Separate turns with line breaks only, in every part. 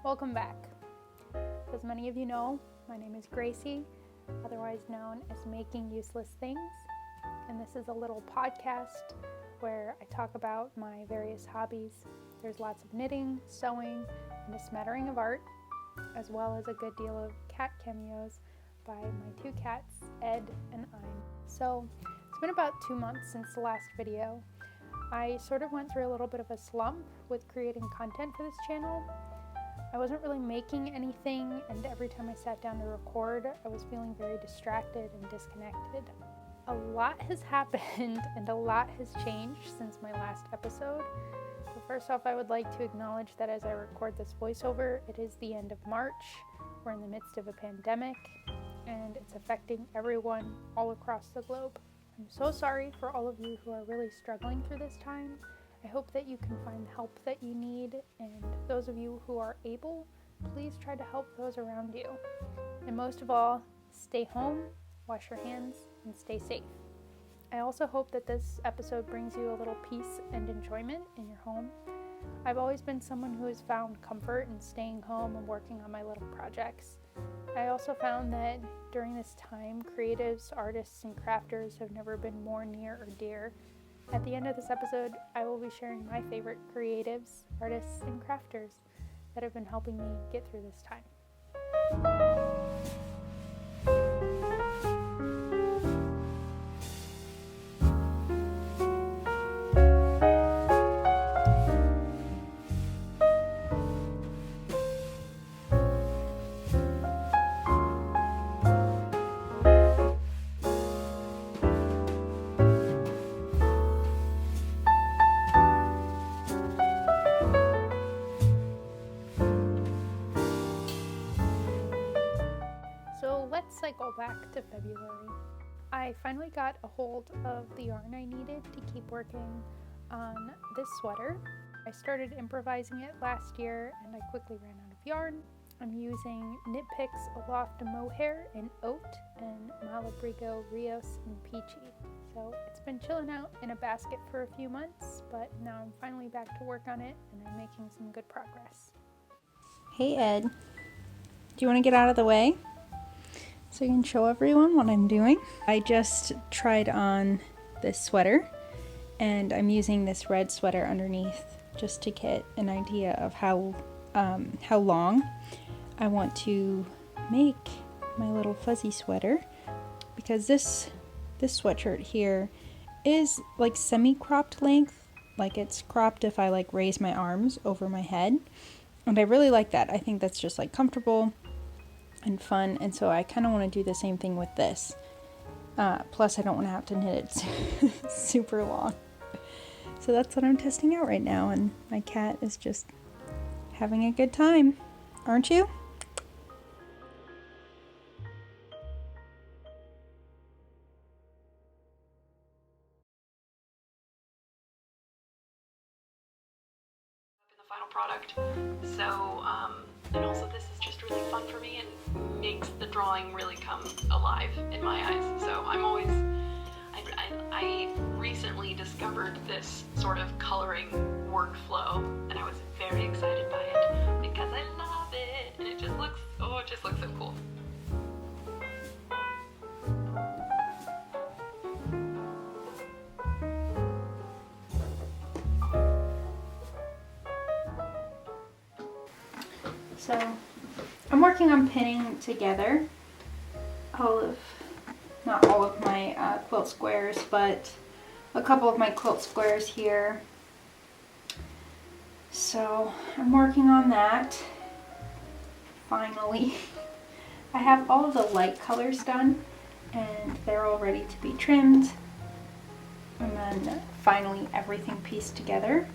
Welcome back. As many of you know, my name is Gracie, otherwise known as Making Useless Things, and this is a little podcast where I talk about my various hobbies. There's lots of knitting, sewing, and a smattering of art, as well as a good deal of cat cameos by my two cats, Ed and Ein. So it's been about 2 months since the last video. I sort of went through a little bit of a slump with creating content for this channel. I wasn't really making anything, and every time I sat down to record, I was feeling very distracted and disconnected. A lot has happened and a lot has changed since my last episode. So first off, I would like to acknowledge that as I record this voiceover, it is the end of March. We're in the midst of a pandemic, and it's affecting everyone all across the globe. I'm so sorry for all of you who are really struggling through this time. I hope that you can find the help that you need, and those of you who are able, please try to help those around you. And most of all, stay home, wash your hands, and stay safe. I also hope that this episode brings you a little peace and enjoyment in your home. I've always been someone who has found comfort in staying home and working on my little projects. I also found that during this time, creatives, artists, and crafters have never been more near or dear. At the end of this episode, I will be sharing my favorite creatives, artists, and crafters that have been helping me get through this time. Let's cycle back to February. I finally got a hold of the yarn I needed to keep working on this sweater. I started improvising it last year and I quickly ran out of yarn. I'm using Knit Picks Aloft Mohair in Oat and Malabrigo Rios in Peachy. So it's been chilling out in a basket for a few months, but now I'm finally back to work on it and I'm making some good progress.
Hey Ed, do you want to get out of the way so you can show everyone what I'm doing? I just tried on this sweater and I'm using this red sweater underneath just to get an idea of how long I want to make my little fuzzy sweater, because this sweatshirt here is like semi-cropped length, like it's cropped if I like raise my arms over my head, and I really like that. I think that's just like comfortable and fun, and so I kind of want to do the same thing with this. Plus I don't want to have to knit it super long. So that's what I'm testing out right now, and my cat is just having a good time. Aren't you?
In the final product. So, and also this is just really fun for me and makes the drawing really come alive in my eyes. So I recently discovered this sort of coloring workflow and I was very excited by it because I love it and it just looks so cool.
So I'm working on pinning together not all of my quilt squares, but a couple of my quilt squares here. So I'm working on that. Finally, I have all of the light colors done and they're all ready to be trimmed. And then finally everything pieced together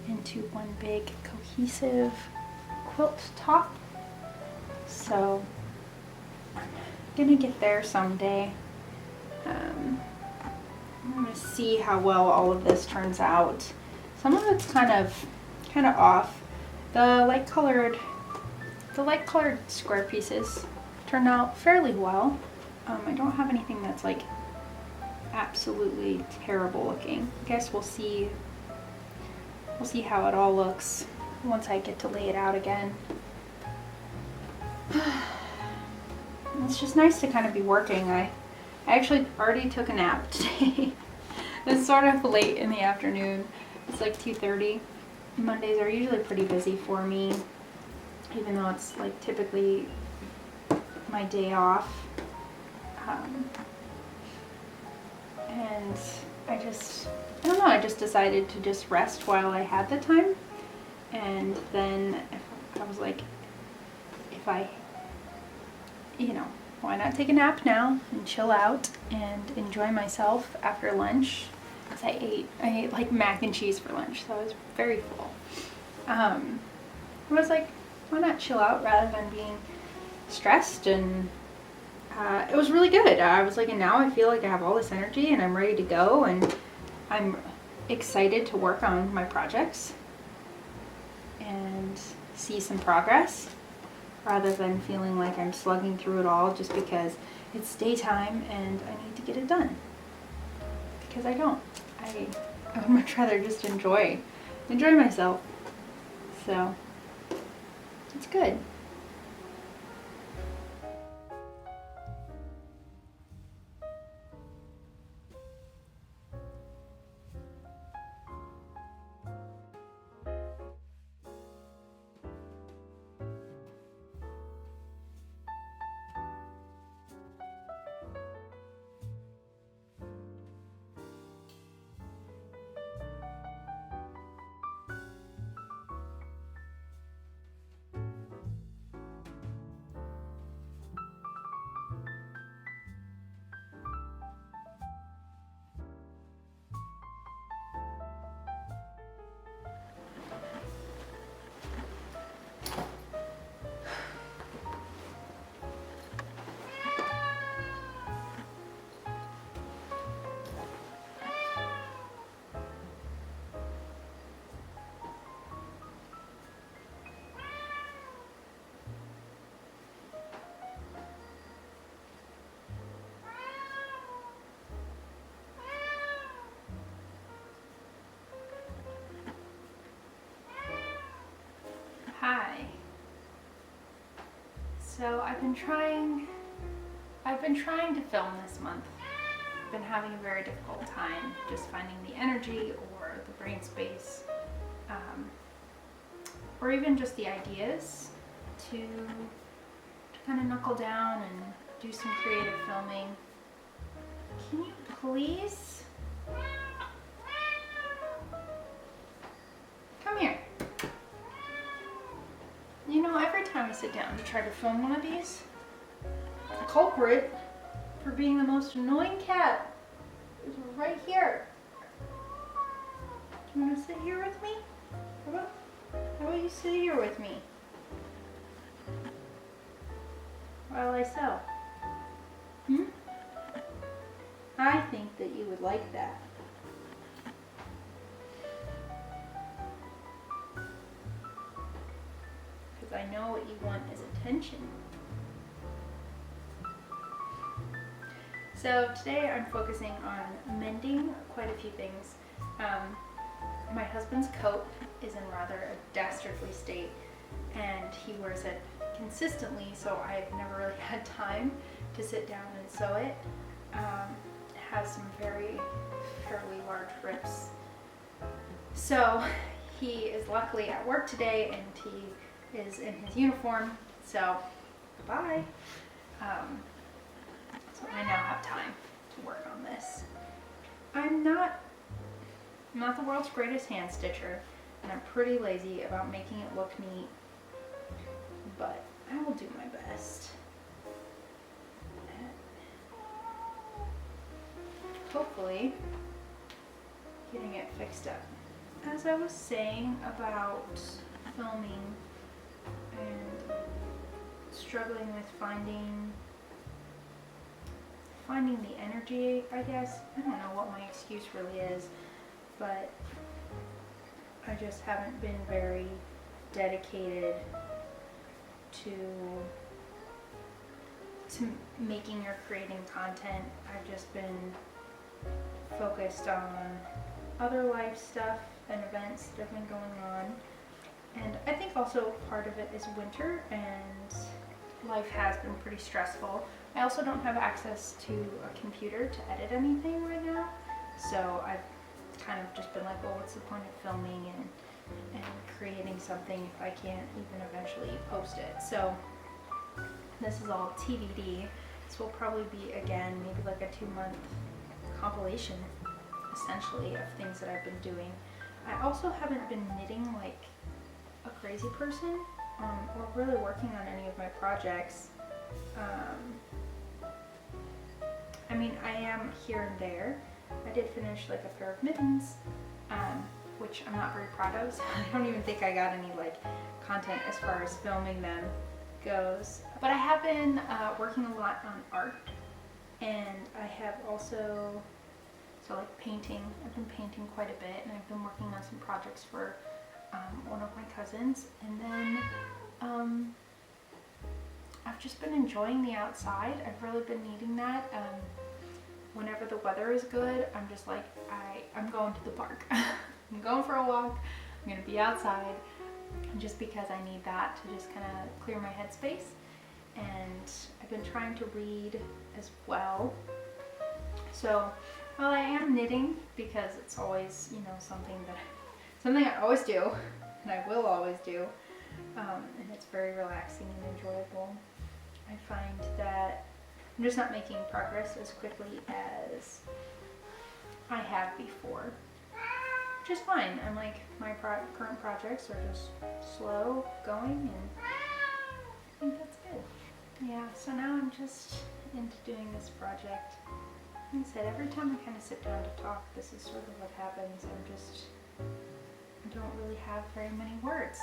into one big cohesive quilt top. So I'm gonna get there someday. I'm gonna see how well all of this turns out. Some of it's kind of off. The light colored square pieces turned out fairly well. I don't have anything that's like absolutely terrible looking. I guess we'll see how it all looks once I get to lay it out again. It's just nice to kind of be working. I actually already took a nap today. It's sort of late in the afternoon. It's like 2:30. Mondays are usually pretty busy for me, even though it's like typically my day off. And I don't know, I just decided to just rest while I had the time. And then I was like, why not take a nap now and chill out and enjoy myself after lunch? Because I ate like mac and cheese for lunch, so I was very full. I was like, why not chill out rather than being stressed? And it was really good. I was like, and now I feel like I have all this energy and I'm ready to go, and I'm excited to work on my projects and see some progress, rather than feeling like I'm slugging through it all just because it's daytime and I need to get it done. Because I don't. I would much rather just enjoy myself. So it's good. Hi. So I've been trying to film this month. I've been having a very difficult time just finding the energy or the brain space, or even just the ideas to kind of knuckle down and do some creative filming. Can you please come here? You know, every time I sit down to try to film one of these, the culprit for being the most annoying cat is right here. Do you want to sit here with me? How about you sit here with me while I sew? I think that you would like that. Because I know what you want is attention. So today I'm focusing on mending quite a few things. My husband's coat is in rather a dastardly state, and he wears it consistently, so I've never really had time to sit down and sew it. It has some fairly large rips. So he is luckily at work today, and he is in his uniform, so bye. So I now have time to work on this. I'm not the world's greatest hand stitcher, and I'm pretty lazy about making it look neat, but I will do my best. Hopefully getting it fixed up. As I was saying about filming and struggling with finding the energy, I guess. I don't know what my excuse really is, but I just haven't been very dedicated to making or creating content. I've just been focused on other life stuff and events that have been going on. And I think also part of it is winter, and
life has been pretty stressful. I also don't have access to a computer to edit anything right now, so I've kind of just been like, well, what's the point of filming and creating something if I can't even eventually post it? So this is all TBD. This will probably be, again, maybe like a 2-month compilation, essentially, of things that I've been doing. I also haven't been knitting like a crazy person, or really working on any of my projects. I mean, I am here and there. I did finish like a pair of mittens, which I'm not very proud of, so I don't even think I got any like content as far as filming them goes. But I have been working a lot on art, and I have also, so like painting, I've been painting quite a bit, and I've been working on some projects for one of my cousins, and then I've just been enjoying the outside. I've really been needing that. Whenever the weather is good, I'm just like, I'm going to the park. I'm going for a walk, I'm gonna be outside, just because I need that to just kind of clear my headspace. And I've been trying to read as well. So while I am knitting, because it's always, you know, something I always do, and I will always do, and it's very relaxing and enjoyable, I find that I'm just not making progress as quickly as I have before, which is fine. I'm like, my current projects are just slow going, and I think that's good. Yeah, so now I'm just into doing this project. Like I said, every time I kind of sit down to talk, this is sort of what happens. I don't really have very many words,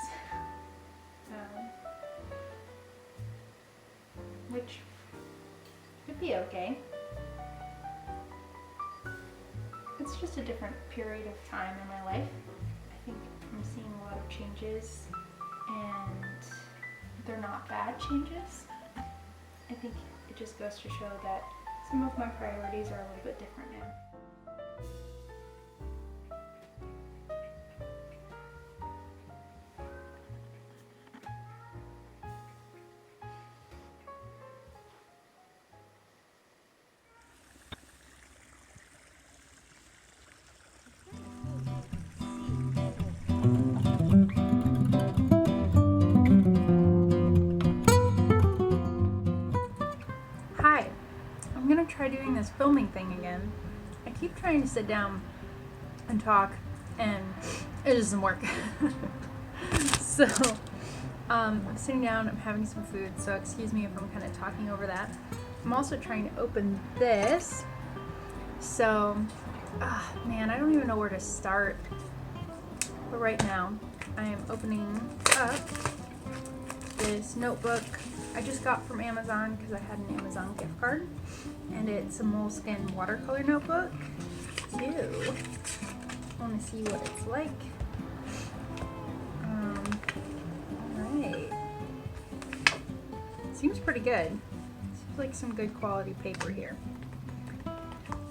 which could be okay. It's just a different period of time in my life. I think I'm seeing a lot of changes, and they're not bad changes. I think it just goes to show that some of my priorities are a little bit different now. Hi, I'm gonna try doing this filming thing again. I keep trying to sit down and talk, and it doesn't work. So, I'm sitting down, I'm having some food, so excuse me if I'm kind of talking over that. I'm also trying to open this, so, man, I don't even know where to start. But right now, I am opening up this notebook I just got from Amazon because I had an Amazon gift card, and it's a moleskin watercolor notebook too. I want to see what it's like. Alright. Seems pretty good. Seems like some good quality paper here.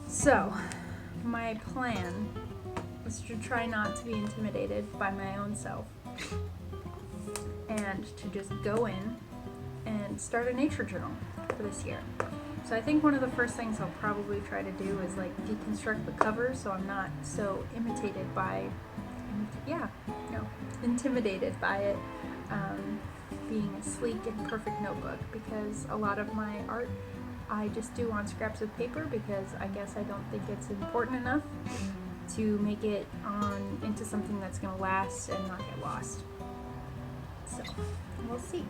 So, my plan is to try not to be intimidated by my own self, and to just go in and start a nature journal for this year. So I think one of the first things I'll probably try to do is like deconstruct the cover, so I'm not so intimidated by it being a sleek and perfect notebook, because a lot of my art I just do on scraps of paper, because I guess I don't think it's important enough to make it into something that's going to last and not get lost. So we'll see.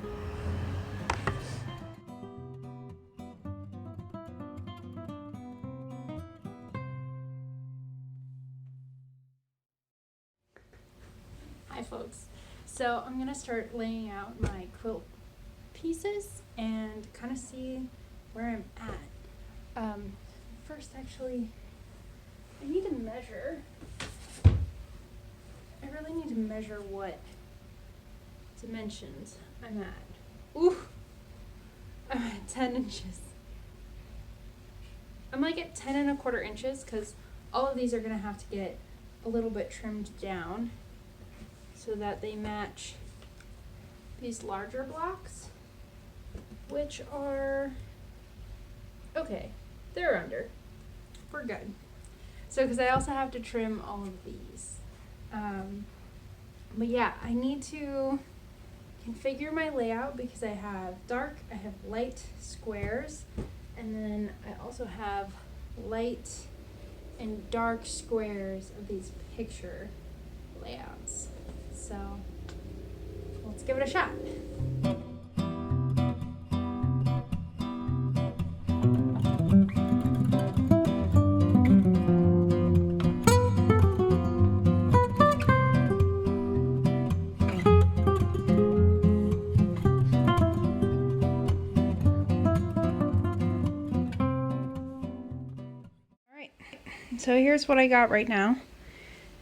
Hi folks. So I'm going to start laying out my quilt pieces and kind of see where I'm at. First, actually, I need to measure. I really need to measure what dimensions I'm at. Ooh! I'm at 10 inches. I'm like at 10 1/4 inches because all of these are going to have to get a little bit trimmed down so that they match these larger blocks.
which are, okay, they're under. We're good. So, because I also have to trim all of these. But yeah, I need to configure my layout because I have dark, I have light squares, and then I also have light and dark squares of these picture layouts. So let's give it a shot. So here's what I got right now,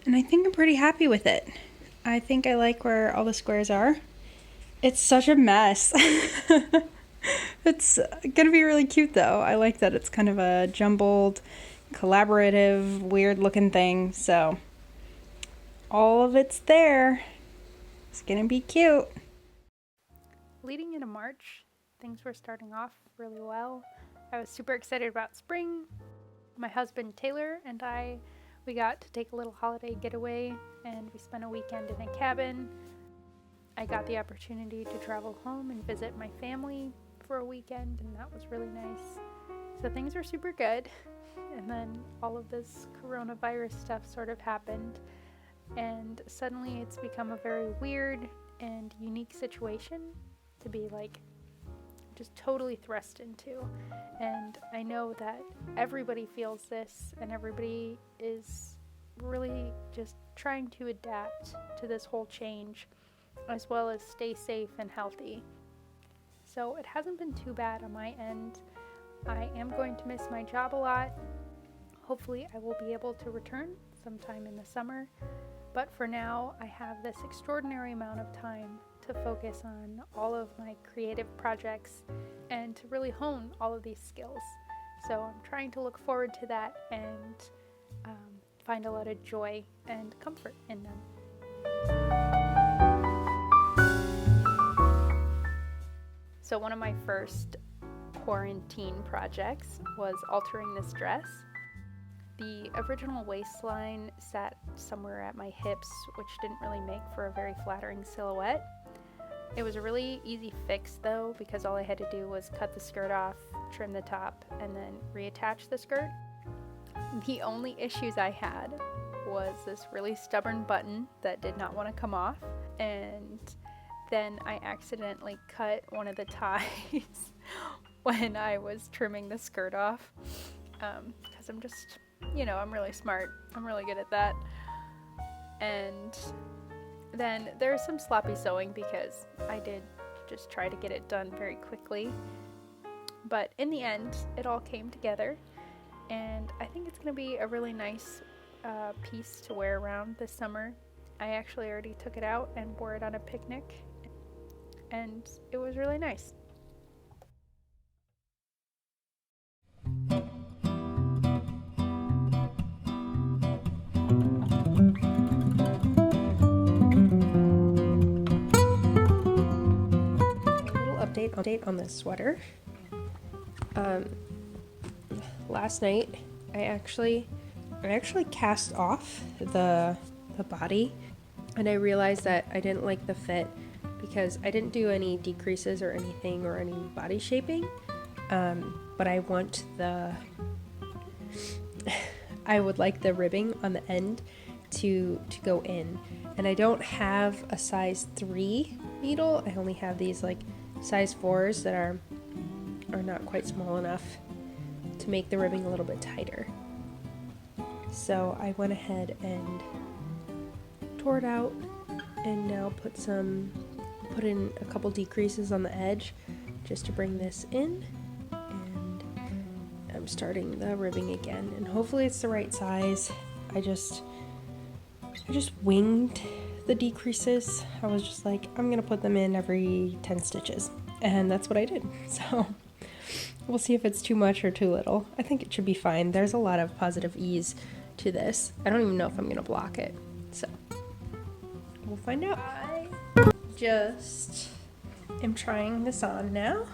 and I think I'm pretty happy with it. I think I like where all the squares are. It's such a mess. It's gonna be really cute though. I like that it's kind of a jumbled, collaborative, weird looking thing. So all of it's there. It's gonna be cute.
Leading into March, things were starting off really well. I was super excited about spring. My husband Taylor and we got to take a little holiday getaway, and we spent a weekend in a cabin. I got the opportunity to travel home and visit my family for a weekend, and that was really nice. So things were super good. And then all of this coronavirus stuff sort of happened, and suddenly it's become a very weird and unique situation to be like just totally thrust into. And I know that everybody feels this, and everybody is really just trying to adapt to this whole change, as well as stay safe and healthy. So it hasn't been too bad on my end. I am going to miss my job a lot. Hopefully I will be able to return sometime in the summer, but for now I have this extraordinary amount of time to focus on all of my creative projects and to really hone all of these skills. So I'm trying to look forward to that and find a lot of joy and comfort in them. So one of my first quarantine projects was altering this dress. The original waistline sat somewhere at my hips, which didn't really make for a very flattering silhouette. It was a really easy fix though, because all I had to do was cut the skirt off, trim the top, and then reattach the skirt. The only issues I had was this really stubborn button that did not want to come off, and then I accidentally cut one of the ties when I was trimming the skirt off, because I'm just, I'm really smart. I'm really good at that. And then there's some sloppy sewing because I did just try to get it done very quickly. But in the end, it all came together, and I think it's going to be a really nice piece to wear around this summer. I actually already took it out and wore it on a picnic, and it was really nice.
Update on this sweater. Last night I actually cast off the body, and I realized that I didn't like the fit because I didn't do any decreases or anything or any body shaping, but I would like the ribbing on the end to go in, and I don't have a size 3 needle. I only have these like size 4s that are not quite small enough to make the ribbing a little bit tighter. So I went ahead and tore it out, and now put in a couple decreases on the edge just to bring this in, and I'm starting the ribbing again, and hopefully it's the right size. I just winged the decreases. I was just like, I'm gonna put them in every 10 stitches, and that's what I did. So we'll see if it's too much or too little. I think it should be fine. There's a lot of positive ease to this. I don't even know if I'm gonna block it, so we'll find out. I just am trying this on now,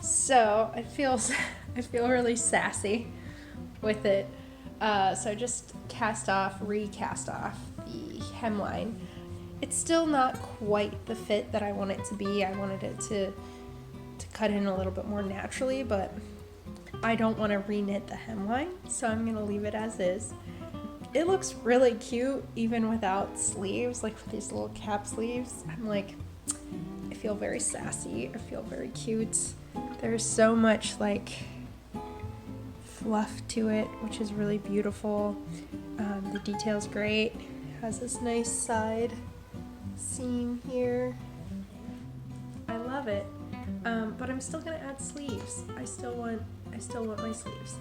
So I feel really sassy with it. So I just recast off the hemline. It's still not quite the fit that I want it to be. I wanted it to cut in a little bit more naturally, but I don't want to reknit the hemline, so I'm gonna leave it as is. It looks really cute even without sleeves, like with these little cap sleeves. I'm like, I feel very sassy. I feel very cute. There's so much like fluff to it, which is really beautiful. The detail's great. It has this nice side seam here. I love it. But I'm still gonna add sleeves. I still want my sleeves.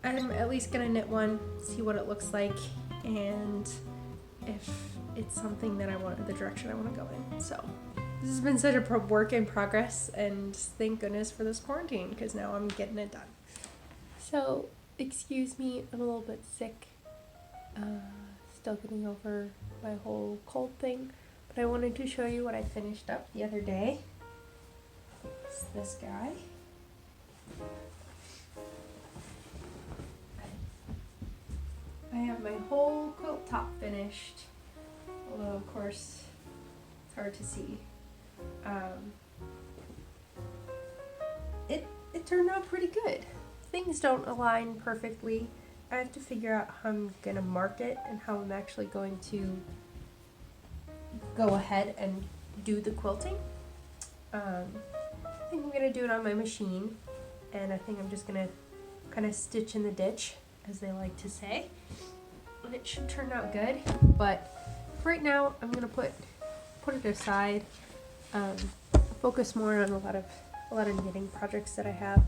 I'm at least gonna knit one, see what it looks like, and if it's something that I want, the direction I want to go in. So this has been such a work in progress, and thank goodness for this quarantine, because now I'm getting it done. So excuse me, I'm a little bit sick. Still getting over my whole cold thing, but I wanted to show you what I finished up the other day. It's this guy. I have my whole quilt top finished, although of course it's hard to see. It turned out pretty good. Things don't align perfectly. I have to figure out how I'm gonna mark it and how I'm actually going to go ahead and do the quilting. I think I'm gonna do it on my machine, and I think I'm just gonna kind of stitch in the ditch, as they like to say, and it should turn out good. But right now I'm gonna put it aside, focus more on a lot of knitting projects that I have,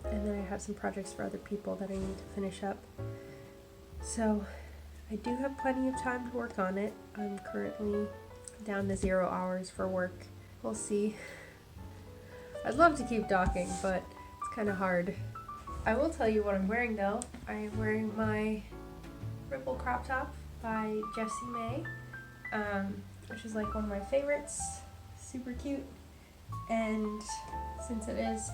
and then I have some projects for other people that I need to finish up. So I do have plenty of time to work on it. I'm currently down to 0 hours for work. We'll see. I'd love to keep docking, but it's kind of hard. I will tell you what I'm wearing though. I am wearing my Ripple crop top by Jessie May, which is like one of my favorites. Super cute. And since it is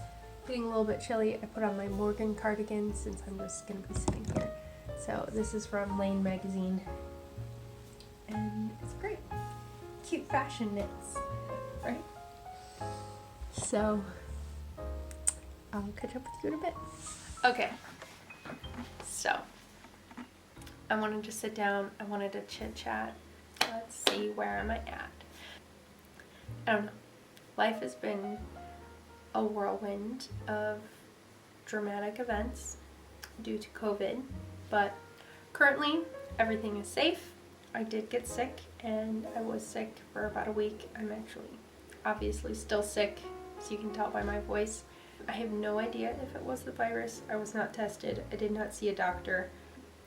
getting a little bit chilly, I put on my Morgan cardigan since I'm just going to be sitting here. So this is from Lane magazine, and it's great. Cute fashion knits, right? So I'll catch up with you in a bit. Okay, so I wanted to sit down, I wanted to chit chat. Let's see, where am I at? I don't know. Life has been a whirlwind of dramatic events due to COVID, but currently everything is safe. I did get sick, and I was sick for about a week. I'm actually obviously still sick, so you can tell by my voice. I have no idea if it was the virus. I was not tested. I did not see a doctor.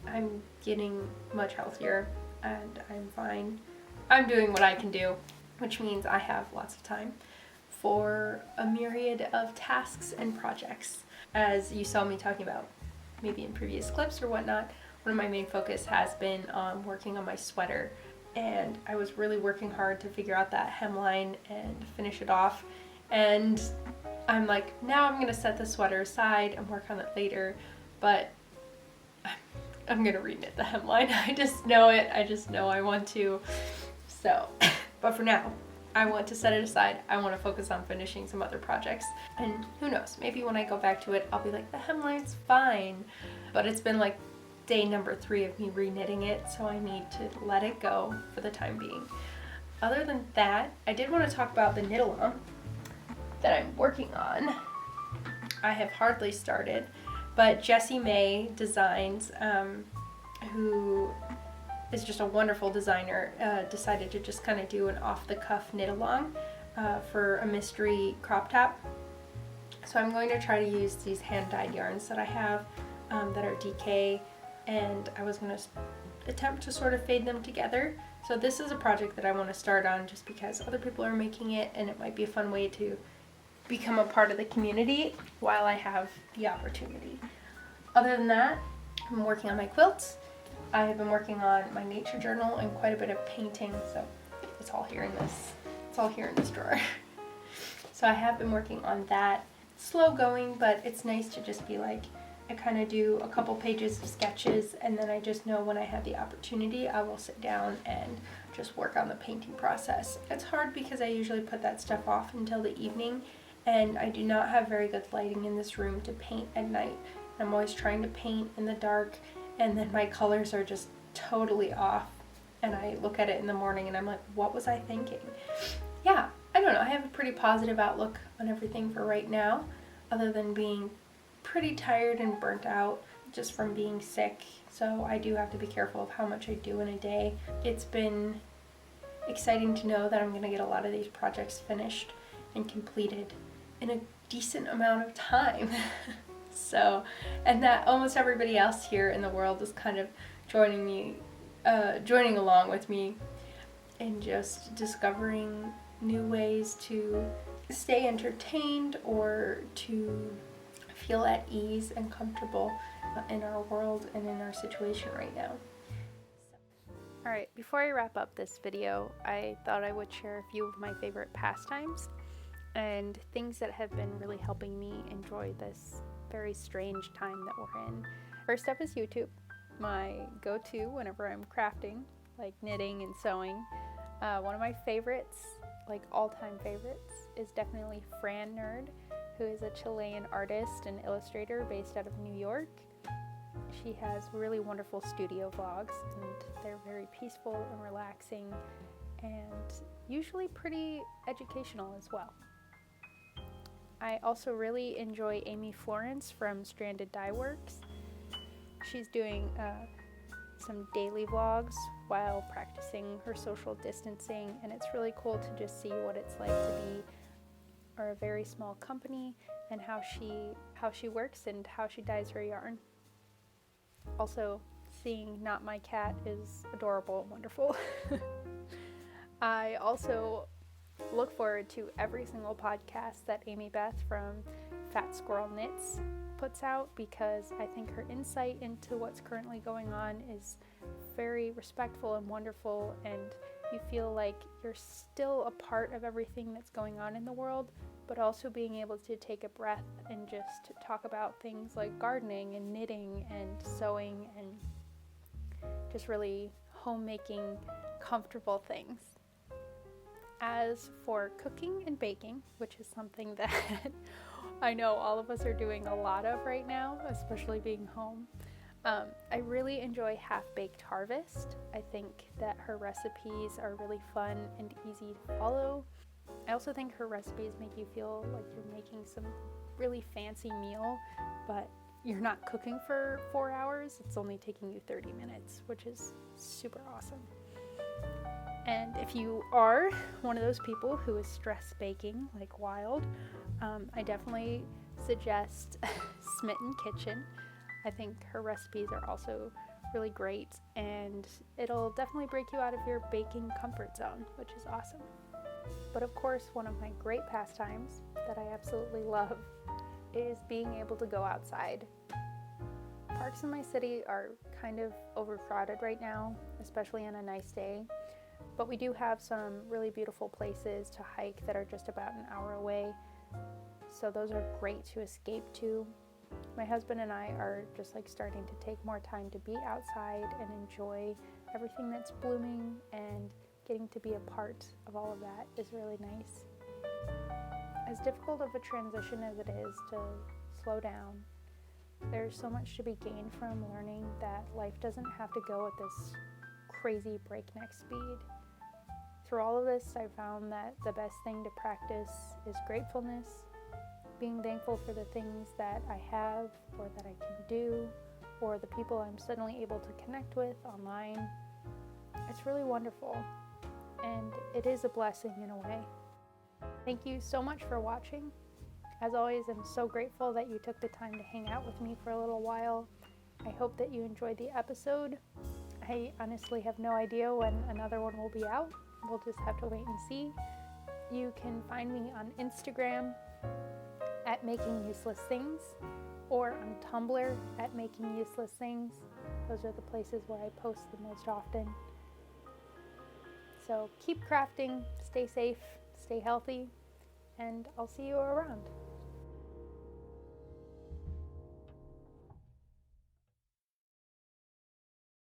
I'm getting much healthier, and I'm fine. I'm doing what I can do, which means I have lots of time for a myriad of tasks and projects. As you saw me talking about maybe in previous clips or whatnot, one of my main focus has been working on my sweater, and I was really working hard to figure out that hemline and finish it off. And I'm like, now I'm gonna set the sweater aside and work on it later, but I'm gonna reknit the hemline. I just know it. I just know I want to. So, but for now, I want to set it aside. I want to focus on finishing some other projects. And who knows, maybe when I go back to it, I'll be like, the hemline's fine. But it's been like day number 3 of me reknitting it, so I need to let it go for the time being. Other than that, I did want to talk about the knit-along that I'm working on. I have hardly started, but Jessie May Designs, who is just a wonderful designer, decided to just kind of do an off-the-cuff knit-along for a mystery crop top. So I'm going to try to use these hand-dyed yarns that I have that are DK, and I was going to attempt to sort of fade them together. So this is a project that I want to start on just because other people are making it, and it might be a fun way to become a part of the community while I have the opportunity. Other than that, I'm working on my quilts. I have been working on my nature journal and quite a bit of painting, so it's all here in this drawer. So I have been working on that. Slow going, but it's nice to just be like, I kind of do a couple pages of sketches, and then I just know when I have the opportunity, I will sit down and just work on the painting process. It's hard because I usually put that stuff off until the evening, and I do not have very good lighting in this room to paint at night. I'm always trying to paint in the dark, and then my colors are just totally off, and I look at it in the morning and I'm like, what was I thinking? Yeah, I don't know. I have a pretty positive outlook on everything for right now, other than being pretty tired and burnt out just from being sick. So I do have to be careful of how much I do in a day. It's been exciting to know that I'm going to get a lot of these projects finished and completed in a decent amount of time. So, and that almost everybody else here in the world is kind of joining along with me in just discovering new ways to stay entertained or to feel at ease and comfortable in our world and in our situation right now.
Alright, before I wrap up this video, I thought I would share a few of my favorite pastimes and things that have been really helping me enjoy this very strange time that we're in. First up is YouTube, my go-to whenever I'm crafting, like knitting and sewing. One of my favorites, like all-time favorites, is definitely Frannerd, who is a Chilean artist and illustrator based out of New York. She has really wonderful studio vlogs, and they're very peaceful and relaxing, and usually pretty educational as well. I also really enjoy Amy Florence from Stranded Dye Works. She's doing some daily vlogs while practicing her social distancing, and it's really cool to just see what it's like to be a very small company and how she works and how she dyes her yarn. Also, seeing Not My Cat is adorable and wonderful. I also look forward to every single podcast that Amy Beth from Fat Squirrel Knits puts out, because I think her insight into what's currently going on is very respectful and wonderful, and you feel like you're still a part of everything that's going on in the world, but also being able to take a breath and just talk about things like gardening and knitting and sewing and just really homemaking, comfortable things. As for cooking and baking, which is something that I know all of us are doing a lot of right now, especially being home, I really enjoy Half-Baked Harvest. I think that her recipes are really fun and easy to follow. I also think her recipes make you feel like you're making some really fancy meal, but you're not cooking for 4 hours. It's only taking you 30 minutes, which is super awesome. And if you are one of those people who is stress baking like wild, I definitely suggest Smitten Kitchen. I think her recipes are also really great, and it'll definitely break you out of your baking comfort zone, which is awesome. But of course, one of my great pastimes that I absolutely love is being able to go outside. Parks in my city are kind of overcrowded right now, especially on a nice day. But we do have some really beautiful places to hike that are just about an hour away. So those are great to escape to. My husband and I are just like starting to take more time to be outside and enjoy everything that's blooming, and getting to be a part of all of that is really nice. As difficult of a transition as it is to slow down, there's so much to be gained from learning that life doesn't have to go at this crazy breakneck speed. Through all of this, I found that the best thing to practice is gratefulness, being thankful for the things that I have or that I can do, or the people I'm suddenly able to connect with online. It's really wonderful, and it is a blessing in a way. Thank you so much for watching. As always, I'm so grateful that you took the time to hang out with me for a little while. I hope that you enjoyed the episode. I honestly have no idea when another one will be out. We'll just have to wait and see. You can find me on Instagram at Making Useless Things, or on Tumblr at Making Useless Things. Those are the places where I post the most often. So keep crafting, stay safe, stay healthy, and I'll see you around.